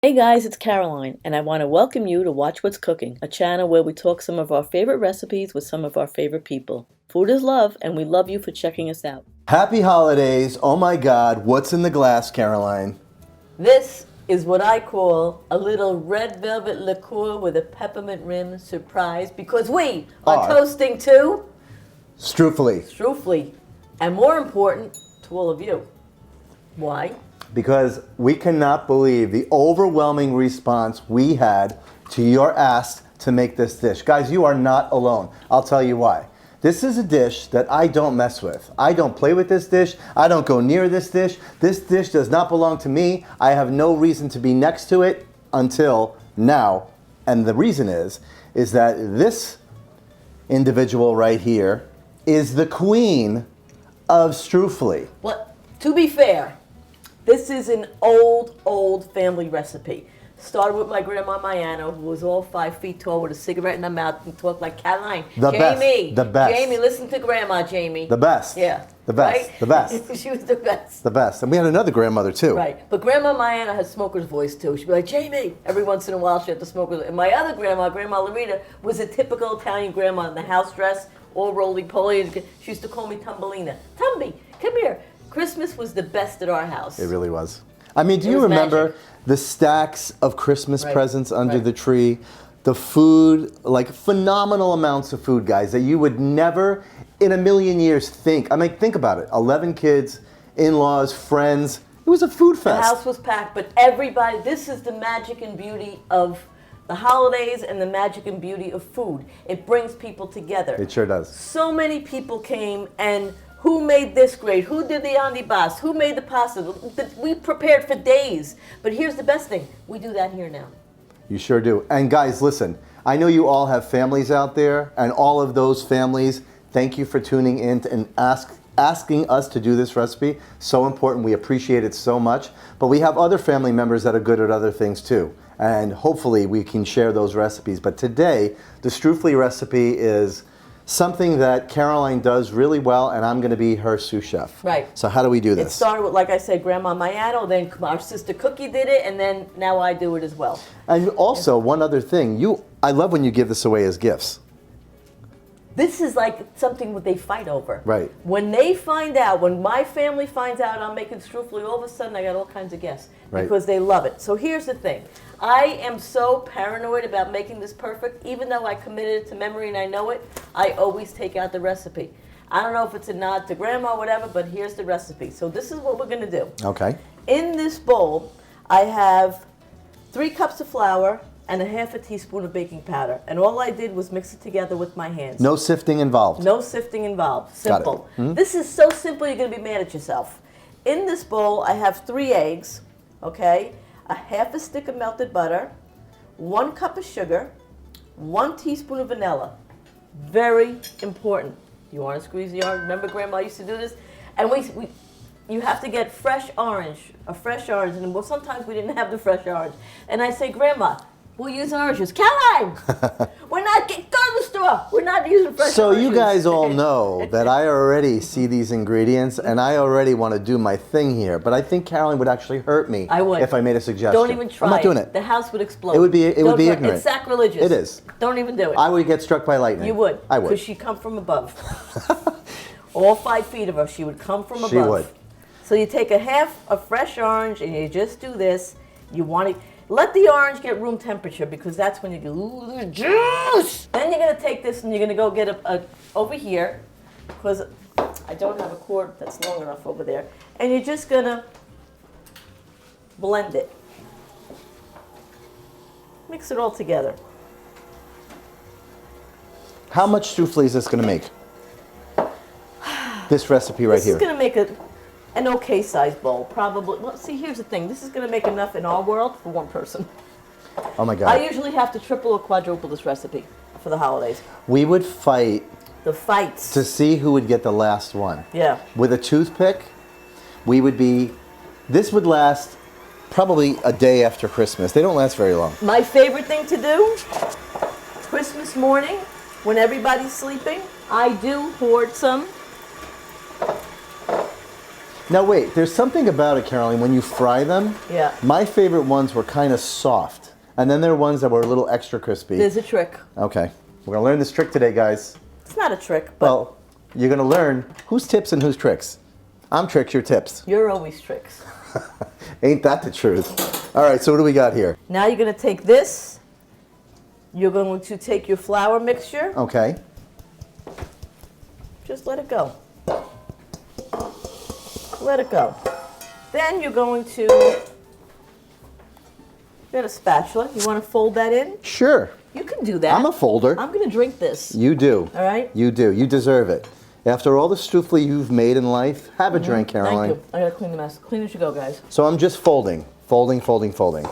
Hey guys, it's Caroline, and I want to welcome you to Watch What's Cooking, a channel where we talk some of our favorite recipes with some of our favorite people. Food is love, and we love you for checking us out. Happy holidays. Oh my God, what's in the glass, Caroline? This is what I call a little red velvet liqueur with a peppermint rim surprise because we are toasting to Struffoli. and more important, to all of you. Why? Because we cannot believe the overwhelming response we had to your ask to make this dish. Guys, you are not alone. I'll tell you why. This is a dish that I don't mess with. I don't play with this dish. I don't go near this dish. This dish does not belong to me. I have no reason to be next to it until now. And the reason is that this individual right here is the queen of Struffoli. Well, to be fair, this is an old family recipe. Started with my grandma Mayano, who was all 5 feet tall with a cigarette in her mouth and talked like Caroline. Jamie, The best. Jamie, listen to Grandma, Jamie. The best. Yeah. The best. Right? The best. She was the best. The best. And we had another grandmother too. Right. But Grandma Mayano had smoker's voice too. She'd be like, Jamie. Every once in a while she had the smoker's. And my other grandma, Grandma Laurita, was a typical Italian grandma in the house dress, all roly-poly. She used to call me Tumbelina. Tumby, come here. Christmas was the best at our house. It really was. I mean, do you remember magic. the stacks of Christmas presents under the tree? The food, like phenomenal amounts of food, guys, that you would never in a million years think. I mean, think about it. 11 kids, in-laws, friends. It was a food fest. The house was packed, but everybody, this is the magic and beauty of the holidays and the magic and beauty of food. It brings people together. It sure does. So many people came, and who made this great? Who did the andibas? Who made the pasta? We prepared for days. But here's the best thing. We do that here now. You sure do. And guys, listen, I know you all have families out there, and all of those families, thank you for tuning in and asking us to do this recipe. So important. We appreciate it so much. But we have other family members that are good at other things too. And hopefully we can share those recipes. But today, the Struffoli recipe is something that Caroline does really well, and I'm going to be her sous chef. Right. So how do we do this? It started with, like I said, Grandma Mayano, then our sister Cookie did it, and then now I do it as well. And also, one other thing, I love when you give this away as gifts. This is like something that they fight over. Right. When they find out, when my family finds out I'm making Struffoli, all of a sudden I got all kinds of guests. Right. Because they love it. So here's the thing. I am so paranoid about making this perfect. Even though I committed it to memory and I know it, I always take out the recipe. I don't know if it's a nod to grandma or whatever, but here's the recipe. So this is what we're going to do. Okay. In this bowl, I have 3 cups of flour and a half a teaspoon of baking powder. And all I did was mix it together with my hands. No sifting involved. No sifting involved. Simple. Got it. Mm-hmm. This is so simple you're going to be mad at yourself. In this bowl, I have 3 eggs, okay? A half a stick of melted butter, 1 cup of sugar, 1 teaspoon of vanilla. Very important. You want to squeeze the orange? Remember Grandma used to do this? And you have to get a fresh orange. And well, sometimes we didn't have the fresh orange. And I say, Grandma, we'll use oranges. Caroline, go to the store. We're not using fresh oranges. So you guys all know that I already see these ingredients, and I already want to do my thing here. But I think Caroline would actually hurt me if I made a suggestion. Don't even try. I'm not doing it. The house would explode. It would be ignorant. It's sacrilegious. It is. Don't even do it. I would get struck by lightning. You would. I would. Because she come from above. All 5 feet of her, she would come from above. She would. So you take a half a fresh orange, and you just do this. You want to let the orange get room temperature, because that's when you go, ooh, the juice. Then you're going to take this and you're going to go get over here, because I don't have a cord that's long enough over there. And you're just going to blend it. Mix it all together. How much Struffoli is this going to make? This recipe right here. This is going to make an okay sized bowl, probably. Well, see, here's the thing. This is going to make enough in our world for 1 person. Oh my God. I usually have to triple or quadruple this recipe for the holidays. We would fight The fights. to see who would get the last one. Yeah. With a toothpick, this would last probably a day after Christmas. They don't last very long. My favorite thing to do, Christmas morning, when everybody's sleeping, I do hoard some Now wait, there's something about it, Caroline, when you fry them. Yeah. My favorite ones were kind of soft. And then there are ones that were a little extra crispy. There's a trick. Okay. We're going to learn this trick today, guys. It's not a trick, but Well, you're going to learn who's tips and who's tricks. I'm tricks, you're tips. you're always tricks. Ain't that the truth? All right, so what do we got here? Now you're going to take this. You're going to take your flour mixture. Okay. Just let it go. Let it go. Then you're going to get a spatula. You want to fold that in? Sure. You can do that. I'm a folder. I'm going to drink this. You do. All right? You do. You deserve it. After all the Struffoli you've made in life, have a drink, Caroline. Thank you. I got to clean the mess. Clean as you go, guys. So I'm just folding. Folding, folding, folding.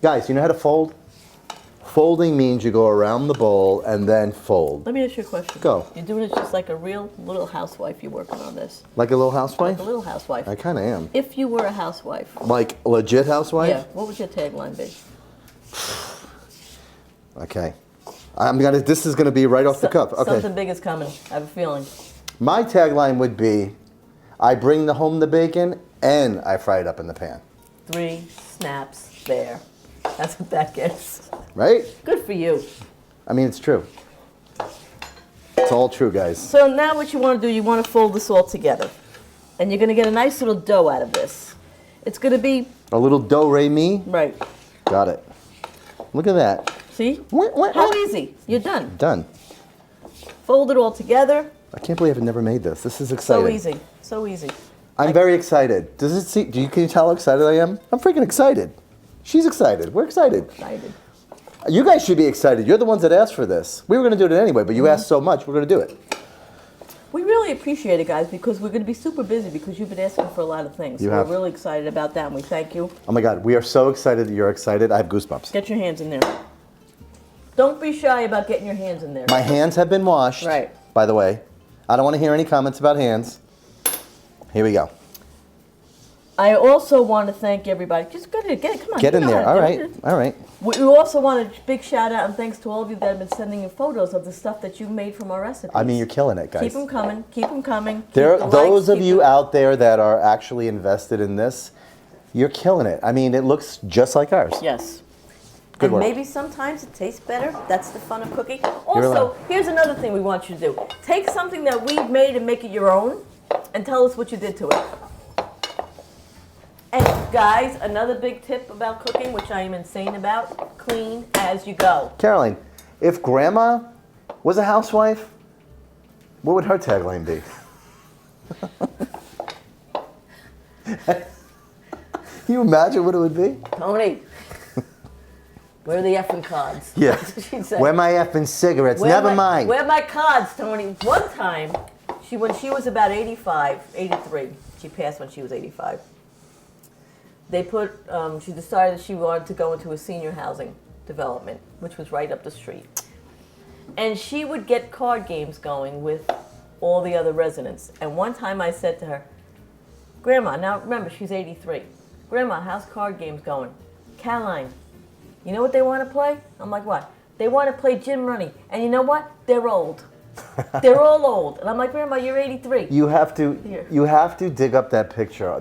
Guys, you know how to fold? Folding means you go around the bowl and then fold. Let me ask you a question. Go. You're doing it just like a real little housewife. You're working on this. Like a little housewife? Like a little housewife. I kind of am. If you were a housewife, Like a legit housewife? yeah, what would your tagline be? Okay. This is gonna be right off the cuff. Okay. Something big is coming. I have a feeling. My tagline would be, I bring home the bacon and I fry it up in the pan. 3 snaps there. That's what that gets. Right? Good for you. I mean, it's true. It's all true, guys. So now what you want to do, you want to fold this all together. And you're going to get a nice little dough out of this. It's going to be... A little do-re-mi. Right. Got it. Look at that. See? How easy. You're done. Done. Fold it all together. I can't believe I've never made this. This is exciting. So easy. So easy. I'm very excited. Can you tell how excited I am? I'm freaking excited. She's excited. We're excited. Excited. You guys should be excited. You're the ones that asked for this. We were going to do it anyway, but you asked so much, we're going to do it. We really appreciate it, guys, because we're going to be super busy because you've been asking for a lot of things. You So have. we're really excited about that, and we thank you. Oh my God, we are so excited that you're excited. I have goosebumps. Get your hands in there. Don't be shy about getting your hands in there. My hands have been washed, Right. by the way. I don't want to hear any comments about hands. Here we go. I also want to thank everybody. Just go ahead, get it. Come on. Get in you know there. how All to right. do it. All right. We also want a big shout out and thanks to all of you that have been sending in photos of the stuff that you made from our recipes. I mean, you're killing it, guys. Keep them coming. Keep them coming. Keep There, the those likes, of keep you the- out there that are actually invested in this, you're killing it. I mean, it looks just like ours. Yes. Good And work. maybe sometimes it tastes better. That's the fun of cooking. You're allowed. Also, here's another thing we want you to do. Take something that we've made and make it your own and tell us what you did to it. And guys, another big tip about cooking, which I am insane about, clean as you go. Caroline, if Grandma was a housewife, what would her tagline be? Can you imagine what it would be? Tony, where are the effing cards? Yeah. That's what she'd say. Where my effing cigarettes? Where Never my- mind. Where are my cards, Tony? One time, when she was about 85, 83, she passed when she was 85. She decided she wanted to go into a senior housing development, which was right up the street. And she would get card games going with all the other residents. And one time I said to her, Grandma, now remember, she's 83. Grandma, how's card games going? Caroline, you know what they want to play? I'm like, what? They want to play Gin Runny. And you know what? They're old. They're all old. And I'm like, Grandma, you're 83. You have to Here. dig up that picture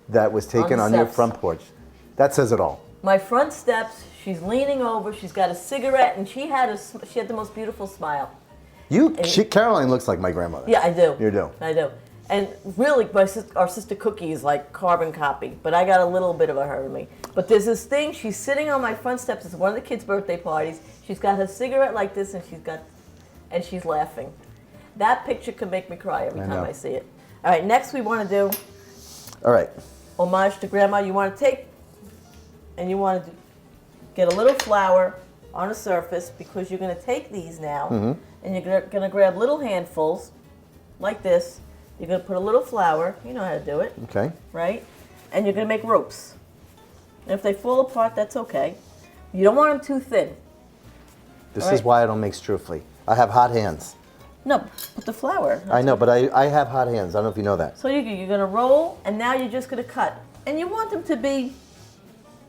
that was taken the on your steps. front porch. That says it all. My front steps, she's leaning over, she's got a cigarette, and she had the most beautiful smile. Caroline looks like my grandmother. Yeah, I do. You do. I do. And really, our sister Cookie is like carbon copy, but I got a little bit of a her in me. But there's this thing, she's sitting on my front steps. It's one of the kids' birthday parties. She's got her cigarette like this, and she's laughing. That picture can make me cry every time know. I see it. All right, next we want to do All right. homage to Grandma. You want to take, and you want to get a little flour on a surface because you're going to take these now, and you're going to grab little handfuls like this. You're going to put a little flour. You know how to do it, Okay. right? And you're going to make ropes. And if they fall apart, that's okay. You don't want them too thin. This All is right. why I don't make Struffoli. I have hot hands. No, put the flour. I know, but I have hot hands. I don't know if you know that. So you're going to roll, and now you're just going to cut. And you want them to be,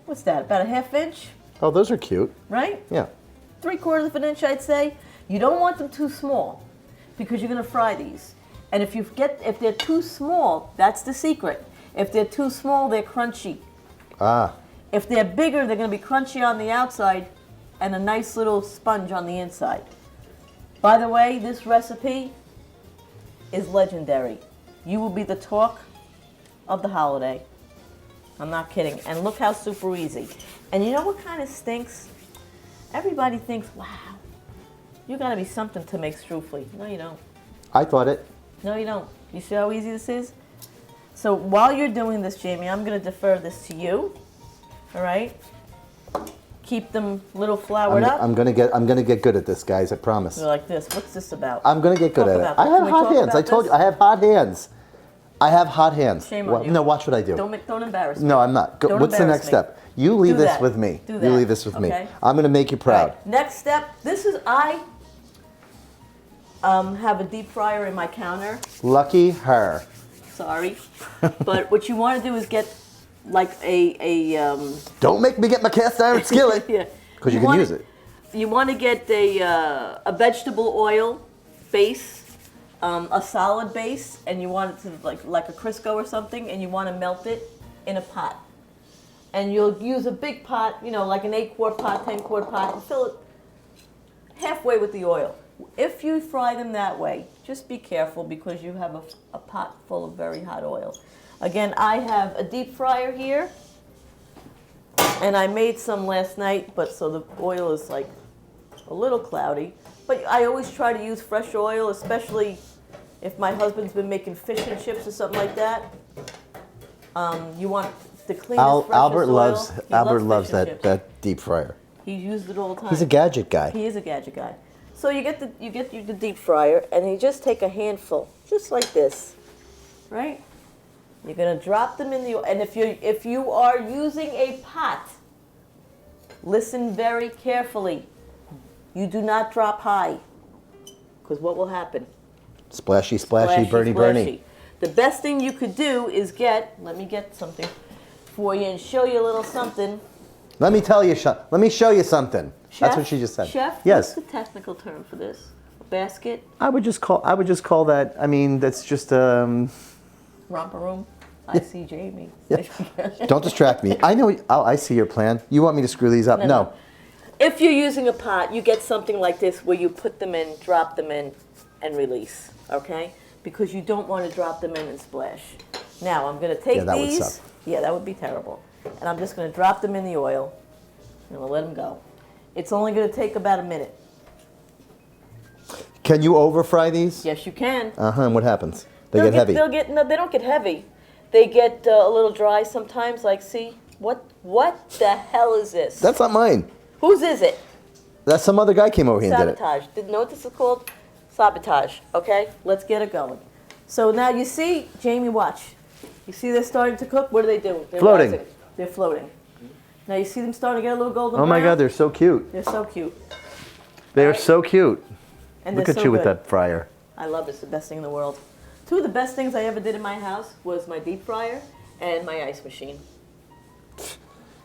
what's that, about a ½ inch, Oh, those are cute. right? Yeah. 3/4 of an inch, I'd say. You don't want them too small because you're going to fry these. And if they're too small, that's the secret. If they're too small, they're crunchy. Ah. If they're bigger, they're going to be crunchy on the outside and a nice little sponge on the inside. By the way, this recipe is legendary. You will be the talk of the holiday. I'm not kidding. And look how super easy. And you know what kind of stinks? Everybody thinks, wow, you got to be something to make Struffoli. No, you don't. I thought it. No, you don't. You see how easy this is? So while you're doing this, Jamie, I'm going to defer this to you. All right? Keep them a little floured up. I'm gonna get good at this, guys. I promise. They're like this. What's this about? I'm gonna get good Talk at it. about I this. have Can we hot talk hands. about I told this? you, I have hot hands. I have hot hands. Shame on you. No, watch what I do. Don't embarrass me. No, I'm not. Don't What's the embarrass next me. step? You leave Do this that. with me. Do You that. leave this with me. Okay. I'm gonna make you proud. All right. Next step. This is I have a deep fryer in my counter. Lucky her. Sorry, but what you want to do is get like Don't make me get my cast iron skillet. yeah. Because you can use it. You want to get a vegetable oil base, a solid base, and you want it to like a Crisco or something, and you want to melt it in a pot. And you'll use a big pot, you know, like an 8-quart pot, 10-quart pot, and fill it halfway with the oil. If you fry them that way, just be careful because you have a pot full of very hot oil. Again, I have a deep fryer here. And I made some last night, but so the oil is like a little cloudy. But I always try to use fresh oil, especially if my husband's been making fish and chips or something like that. You want the cleanest, freshest Albert oil. Albert loves fish and chips. that deep fryer. He used it all the time. He's a gadget guy. He is a gadget guy. So you get the deep fryer, and you just take a handful, just like this, right? You're gonna drop them in the oil, and if you are using a pot, listen very carefully. You do not drop high, because what will happen? Splashy, splashy, Bernie, Bernie. The best thing you could do is let me get something for you and show you a little something. Let me tell you, let me show you something. Chef, That's what she just said. Chef, yes. what's the technical term for this? A basket? I would just call that. I mean, that's just Romper room? I see Jamie. Yeah. Don't distract me. I know. I see your plan. You want me to screw these up? No. If you're using a pot, you get something like this where you put them in, drop them in, and release. Okay? Because you don't want to drop them in and splash. Now I'm going to take that these. would suck. Yeah, that would be terrible. And I'm just going to drop them in the oil. And we'll let them go. It's only going to take about a minute. Can you over fry these? Yes, you can. And what happens? They get heavy. No, they don't get heavy. They get a little dry sometimes. Like, see, what the hell is this? That's not mine. Whose is it? That's some other guy came over here and did it. Sabotage. Didn't know what this is called? Sabotage. Okay, let's get it going. So now you see, Jamie, watch. You see they're starting to cook. What are they doing? They're Floating. rising. They're floating. Now you see them starting to get a little golden Oh my brown? God, they're so cute. They're so cute. They're Right? so cute. And Look they're at so you with good. that fryer. I love it. It's the best thing in the world. Two of the best things I ever did in my house was my deep fryer and my ice machine.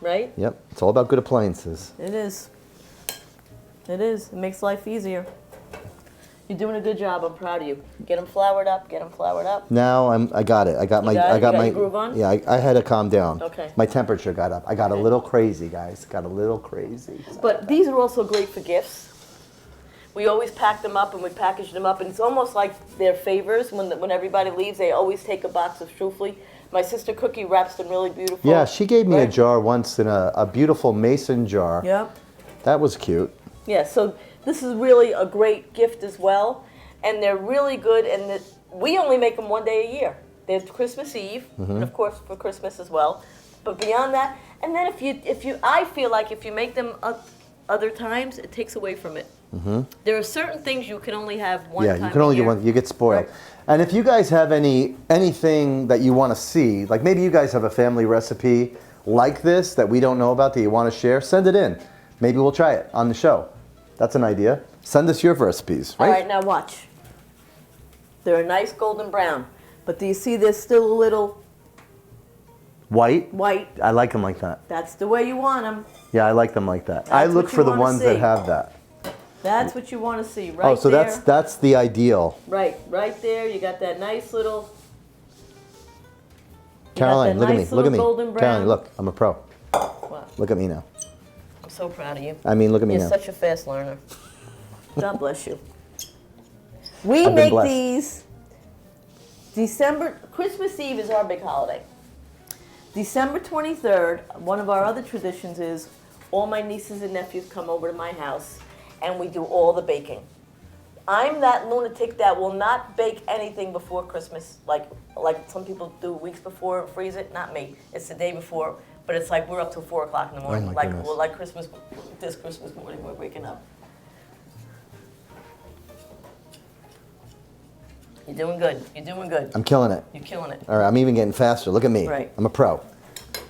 Right? Yep, it's all about good appliances. It is. It is. It makes life easier. You're doing a good job. I'm proud of you. Get them floured up. Get them floured up. Now I got it. I got my your groove on? Yeah, I had to calm down. Okay. My temperature got up. I got a little crazy, guys. Got a little crazy. But these are also great for gifts. We always pack them up and we package them up, and it's almost like they're favors. When everybody leaves, they always take a box of Struffoli. My sister Cookie wraps them really beautiful. Yeah, she gave me a Right? jar once in a beautiful mason jar. Yep. That was cute. Yeah, so this is really a great gift as well, and they're really good. And we only make them one day a year. They're Christmas Eve, and of course for Christmas as well. But beyond that, and then I feel like if you make them other times, it takes away from it. There are certain things you can only have one time. Yeah, you can only a do year. one. You get spoiled. Right. And if you guys have anything that you want to see, like maybe you guys have a family recipe like this that we don't know about that you want to share, send it in. Maybe we'll try it on the show. That's an idea. Send us your recipes, right? All right, now watch. They're a nice golden brown, but do you see there's still a little White? white? I like them like that. That's the way you want them. Yeah, I like them like that. That's I look what you for the wanna ones that see. have that. That's what you want to see right Oh, so there. that's the ideal. Right there. You got that nice little. Caroline, look at me. Look at me. Golden brown. Caroline, look. I'm a pro. What? Look at me now. I'm so proud of you. I mean, look at me You're now. such a fast learner. God bless you. We I've been make blessed. these Christmas Eve is our big holiday. December 23rd, one of our other traditions is all my nieces and nephews come over to my house and we do all the baking. I'm that lunatic that will not bake anything before Christmas, like some people do weeks before and freeze it. Not me. It's the day before, but it's like we're up till 4 o'clock in the morning. Oh my like goodness. well, like Christmas, this Christmas morning we're waking up. You're doing good. You're doing good. I'm killing it. You're killing it. All right, I'm even getting faster. Look at me. Right. I'm a pro.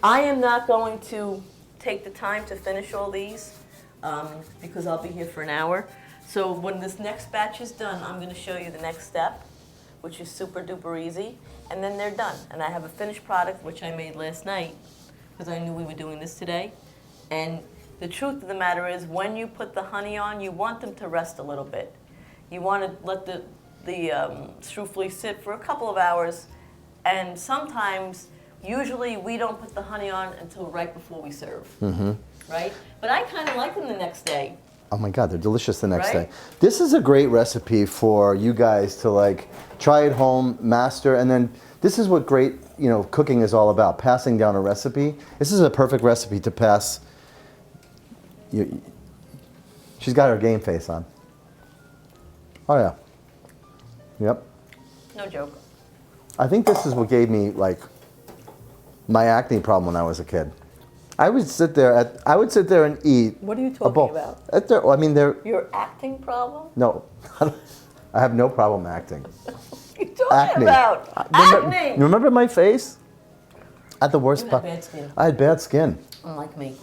I am not going to take the time to finish all these because I'll be here for an hour. So when this next batch is done, I'm going to show you the next step, which is super duper easy, and then they're done. And I have a finished product, which I made last night because I knew we were doing this today. And the truth of the matter is when you put the honey on, you want them to rest a little bit. You want to let the Struffoli sit for a couple of hours, and sometimes, usually we don't put the honey on until right before we serve, right? But I kind of like them the next day. Oh my God, they're delicious the next Right? day. This is a great recipe for you guys to like try at home, master, and then this is what great, cooking is all about, passing down a recipe. This is a perfect recipe to pass. She's got her game face on. Oh yeah. Yep. No joke. I think this is what gave me like my acne problem when I was a kid. I would sit there and eat. What are you a talking bowl. about? I mean, they're Your acting problem? no. I have no problem acting. What are you talking about? Acne! Remember my face? I had the worst. You had bad skin. I had bad skin. Unlike me.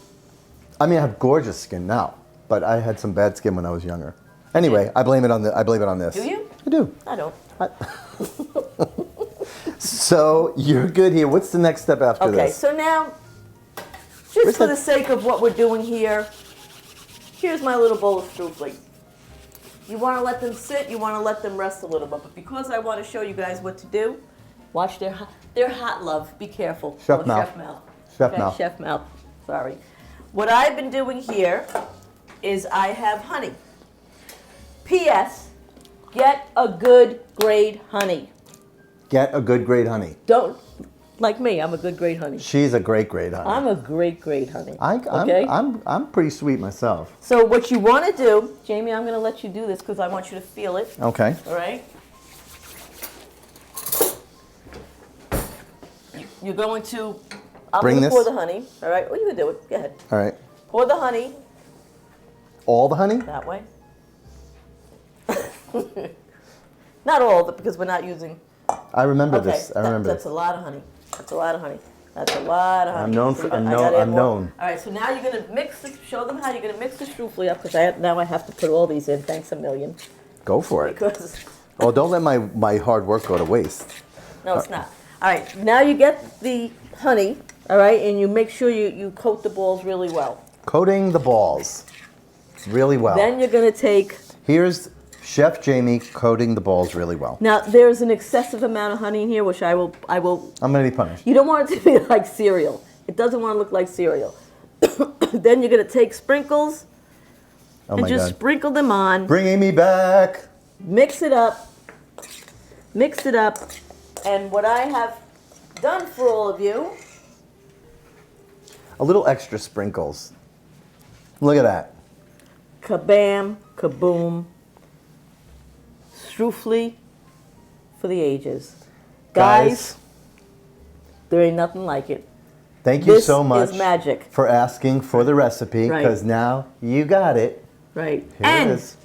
I mean, I have gorgeous skin now, but I had some bad skin when I was younger. Anyway, I blame it on this. Do you? I do. I don't. So you're good here. What's the next step after this? Okay, so now, just Where's for that- the sake of what we're doing here, here's my little bowl of Struffoli. You want to let them sit, you want to let them rest a little bit, but because I want to show you guys what to do, watch their hot love. Be careful. Chef mouth. Chef mouth. Chef mouth. Chef mouth. Sorry. What I've been doing here is I have honey. P.S. Get a good grade honey. Get a good grade honey. Don't, like me, I'm a good grade honey. She's a great grade honey. I'm a great grade honey. Okay. Okay? I'm pretty sweet myself. So what you want to do, Jamie, I'm going to let you do this because I want you to feel it. Okay. All right? You're going to, I'm Bring going to this? pour the honey. All right? Well, you can do it. Go ahead. All right. Pour the honey All the honey? that way. Not all of it because we're not using. I remember Okay, this. I remember that's a this. lot of honey. That's a lot of honey. That's a lot of honey. I'm known So for- you got- I'm I known- gotta add I'm more. known. All right, so now you're gonna show them how you're gonna mix the Struffoli up because now I have to put all these in. Thanks a million. Go for it. Because Oh, don't let my hard work go to waste. no, it's not. All right, now you get the honey. All right, and you make sure you coat the balls really well. Coating the balls really well. Then you're gonna take. Here's Chef Jamie coating the balls really well. Now there's an excessive amount of honey in here, which I will. I'm going to be punished. You don't want it to be like cereal. It doesn't want to look like cereal. Then you're gonna take sprinkles Oh and my just God. sprinkle them on. Bringing me back. Mix it up, and what I have done for all of you, A little extra sprinkles. Look at that. kabam, kaboom, Struffoli for the ages. Guys, there ain't nothing like it. Thank you This so much is magic. for asking for the recipe Right. because now you got it. Right. Here And it is.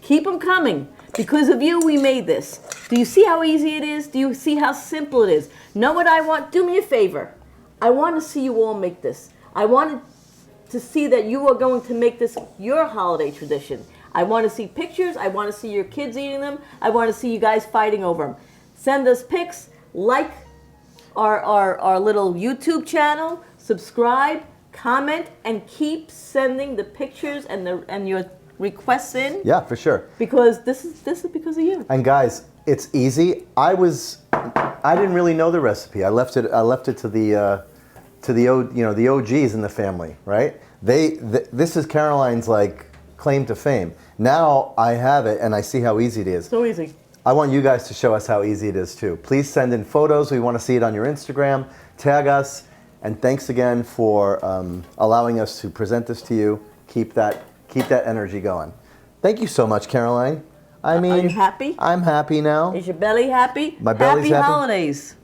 keep them coming. Because of you, we made this. Do you see how easy it is? Do you see how simple it is? Know what I want? Do me a favor. I want to see you all make this. I want to see that you are going to make this your holiday tradition. I want to see pictures. I want to see your kids eating them. I want to see you guys fighting over them. Send us pics. Like our little YouTube channel. Subscribe. Comment. And keep sending the pictures and your requests in. Yeah, for sure. Because this is because of you. And guys, it's easy. I didn't really know the recipe. I left it to the the OGs in the family, right? This is Caroline's like claim to fame. Now I have it and I see how easy it is. So easy. I want you guys to show us how easy it is too. Please send in photos. We want to see it on your Instagram. Tag us. And thanks again for allowing us to present this to you. Keep that energy going. Thank you so much, Caroline. I mean, are you happy? I'm happy now. Is your belly happy? My belly's happy. Happy holidays.